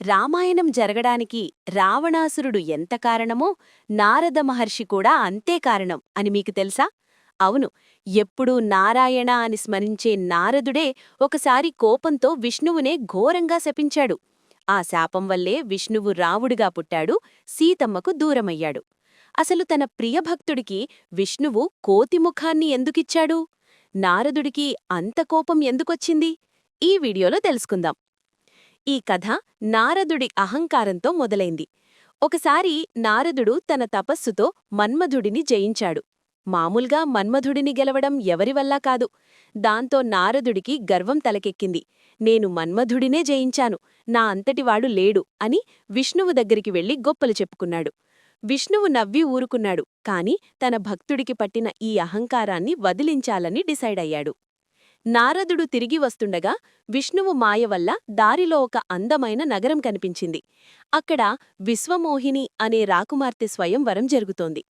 రామాయణం జరగడానికి రావణాసురుడు ఎంత కారణమో నారద మహర్షి కూడా అంతే కారణం అని మీకు తెలుసా? అవును, ఎప్పుడూ నారాయణ అని స్మరించే నారదుడే ఒకసారి కోపంతో విష్ణువునే ఘోరంగా శపించాడు. ఆ శాపం వల్లే విష్ణువు రావుడిగా పుట్టాడు, సీతమ్మకు దూరమయ్యాడు. అసలు తన ప్రియభక్తుడికి విష్ణువు కోతిముఖాన్ని ఎందుకిచ్చాడు? నారదుడికి అంత కోపం ఎందుకొచ్చింది? ఈ వీడియోలో తెలుసుకుందాం. ఈ కథ నారదుడి అహంకారంతో మొదలైంది. ఒకసారి నారదుడు తన తపస్సుతో మన్మధుడిని జయించాడు. మామూలుగా మన్మధుడిని గెలవడం ఎవరివల్లా కాదు. దాంతో నారదుడికి గర్వం తలకెక్కింది. నేను మన్మధుడినే జయించాను, నా అంతటివాడు లేడు అని విష్ణువు దగ్గరికి వెళ్లి గొప్పలు చెప్పుకున్నాడు. విష్ణువు నవ్వి ఊరుకున్నాడు, కాని తన భక్తుడికి పట్టిన ఈ అహంకారాన్ని వదిలించాలని డిసైడయ్యాడు. నారదుడు తిరిగి వస్తుండగా విష్ణువు మాయ వల్ల దారిలో ఒక అందమైన నగరం కనిపించింది. అక్కడ విశ్వమోహిని అనే రాకుమార్తె స్వయంవరం జరుగుతోంది.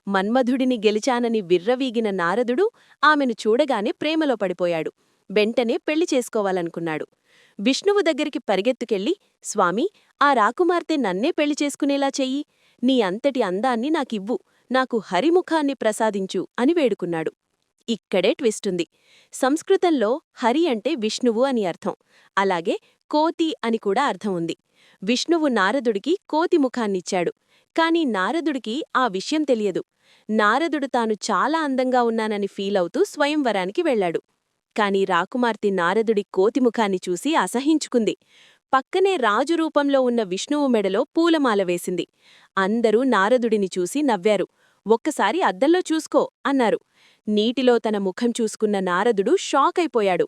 మన్మధుడిని గెలిచానని విర్రవీగిన నారదుడు ఆమెను చూడగానే ప్రేమలో పడిపోయాడు. వెంటనే పెళ్లి చేసుకోవాలనుకున్నాడు. విష్ణువు దగ్గరికి పరిగెత్తుకెళ్ళి, స్వామీ, ఆ రాకుమార్తె నన్నే పెళ్లి చేసుకునేలా చెయ్యి, నీ అంతటి అందాన్ని నాకివ్వు, నాకు హరిముఖాన్ని ప్రసాదించు అని వేడుకున్నాడు. ఇక్కడే ట్విస్టుంది. సంస్కృతంలో హరి అంటే విష్ణువు అని అర్థం. అలాగే కోతి అని కూడా అర్థం ఉంది. విష్ణువు నారదుడికి కోతి ముఖాన్నిచ్చాడు. కాని నారదుడికి ఆ విషయం తెలియదు. నారదుడు తాను చాలా అందంగా ఉన్నానని ఫీలవుతూ స్వయంవరానికి వెళ్లాడు. కాని రాకుమార్తె నారదుడి కోతిముఖాన్ని చూసి అసహించుకుంది. పక్కనే రాజు రూపంలో ఉన్న విష్ణువు మెడలో పూలమాల వేసింది. అందరూ నారదుడిని చూసి నవ్వారు. ఒక్కసారి అద్దంలో చూసుకో అన్నారు. నీటిలో తన ముఖం చూసుకున్న నారదుడు షాకైపోయాడు.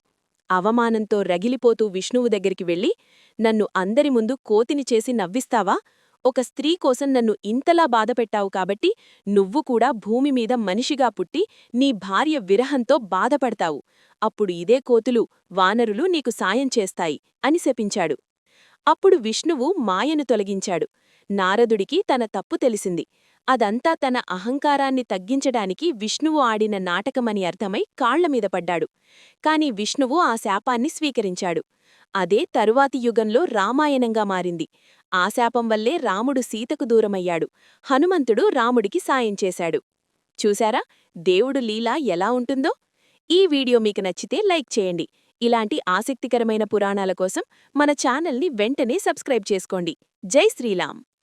అవమానంతో రగిలిపోతూ విష్ణువు దగ్గరికి వెళ్లి, నన్ను అందరి ముందు కోతిని చేసి నవ్విస్తావా? ఒక స్త్రీ కోసం నన్ను ఇంతలా బాధపెట్టావు కాబట్టి నువ్వు కూడా భూమిమీద మనిషిగా పుట్టి నీ భార్య విరహంతో బాధపడతావు. అప్పుడు ఇదే కోతులు, వానరులు నీకు సాయం చేస్తాయి అని శపించాడు. అప్పుడు విష్ణువు మాయను తొలగించాడు. నారదుడికి తన తప్పు తెలిసింది. అదంతా తన అహంకారాన్ని తగ్గించడానికి విష్ణువు ఆడిన నాటకమని అర్థమై కాళ్లమీద పడ్డాడు. కాని విష్ణువు ఆ శాపాన్ని స్వీకరించాడు. అదే తరువాతి యుగంలో రామాయణంగా మారింది. ఆ శాపం వల్లే రాముడు సీతకు దూరమయ్యాడు. హనుమంతుడు రాముడికి సాయం చేశాడు. చూశారా, దేవుడు లీల ఎలా ఉంటుందో? ఈ వీడియో మీకు నచ్చితే లైక్ చేయండి. ఇలాంటి ఆసక్తికరమైన పురాణాల కోసం మన ఛానల్ని వెంటనే సబ్స్క్రైబ్ చేసుకోండి. జై శ్రీరామ్.